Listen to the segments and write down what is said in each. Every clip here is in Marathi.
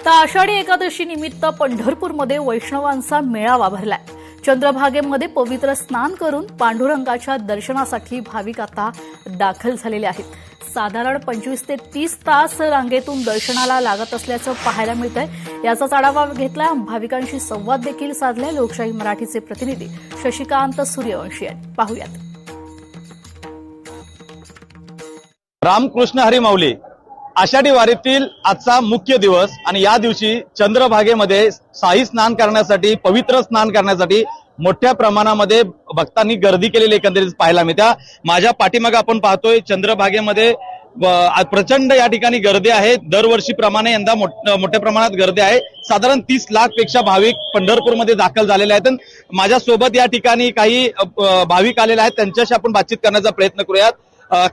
तर आषाढी एकादशी निमित्त पंढरपूरमध्ये वैष्णवांचा मेळावा भरलाय। चंद्रभागेमध्ये पवित्र स्नान करून पांडुरंगाच्या दर्शनासाठी भाविक आता दाखल झालेले आहेत। साधारण 25 ते 30 तास रांगेतून दर्शनाला लागत असल्याचं पाहायला मिळतंय। याचाच आढावा घेतला, भाविकांशी संवाद देखील साधलाय लोकशाही मराठीचे प्रतिनिधी शशिकांत सूर्यवंशी यांनी। पाहूयात। रामकृष्ण हरी माऊली आषाढी वारीतील आजचा मुख्य दिवस आणि या दिवशी चंद्रभागेमध्ये शाही स्नान करण्यासाठी पवित्र स्नान करण्यासाठी मोठ्या प्रमाणामध्ये भक्तांनी गर्दी केलेली एकंदरीत पाहायला मिळते। माझ्या पाठीमागे आपण पाहतोय चंद्रभागेमध्ये प्रचंड या ठिकाणी गर्दी आहे। दरवर्षीप्रमाणे यंदा मोठ्या प्रमाणात गर्दी आहे। साधारण 30 लाख पेक्षा भाविक पंढरपूरमध्ये दाखल झालेले आहेत। माझ्यासोबत या ठिकाणी काही भाविक आलेले आहेत, त्यांच्याशी आपण बातचीत करण्याचा प्रयत्न करूयात।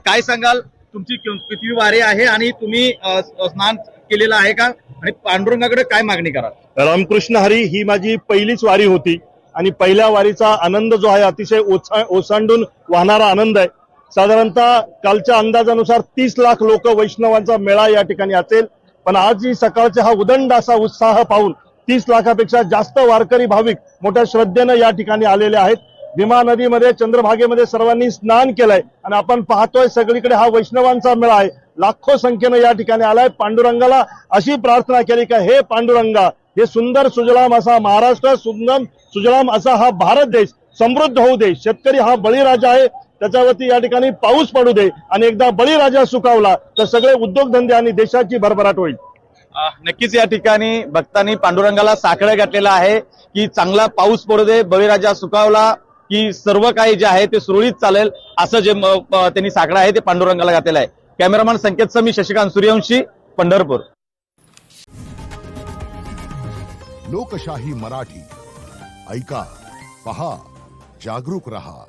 काय सांगाल, तुमची किती वारी आहे आणि तुम्ही स्नान केलेलं आहे का आणि पांडुरंगाकडे काय मागणी कराल? रामकृष्ण हरी ही माझी पहिलीच वारी होती आणि पहिल्या वारीचा आनंद जो आहे अतिशय ओसांडून वाहणारा आनंद आहे। साधारणतः कालच्या अंदाजानुसार 30 लाख लोक वैष्णवांचा मेळा या ठिकाणी असेल, पण आज ही सकाळचा हा उदंड असा उत्साह पाहून 30 लाखापेक्षा जास्त वारकरी भाविक मोठ्या श्रद्धेनं या ठिकाणी आलेले आहेत। भीमा नदीमध्ये चंद्रभागेमध्ये सर्वांनी स्नान केलंय आणि आपण पाहतोय सगळीकडे हा वैष्णवांचा मेळा आहे। लाखो संख्येनं या ठिकाणी आलाय। पांडुरंगाला अशी प्रार्थना केली का हे पांडुरंगा, हे सुंदर सुजलाम असा महाराष्ट्र, सुंदर सुजलाम असा हा भारत देश समृद्ध होऊ दे। शेतकरी हा बळीराजा आहे, त्याच्यावरती या ठिकाणी पाऊस पडू दे आणि एकदा बळीराजा सुकावला तर सगळे उद्योगधंदे आणि देशाची भरभराट होईल। नक्कीच या ठिकाणी भक्तांनी पांडुरंगाला साकडं घातलेलं आहे की चांगला पाऊस पडू दे, बळीराजा सुकावला की सर्व काही जे आहे ते सुरळीत चालेल, असं जे त्यांनी साकडं आहे ते पांडुरंगाला घातलेलं आहे। कॅमेरामॅन संकेत समी, शशिकांत सूर्यवंशी, पंढरपूर। लोकशाही मराठी ऐका, पहा, जागरूक रहा।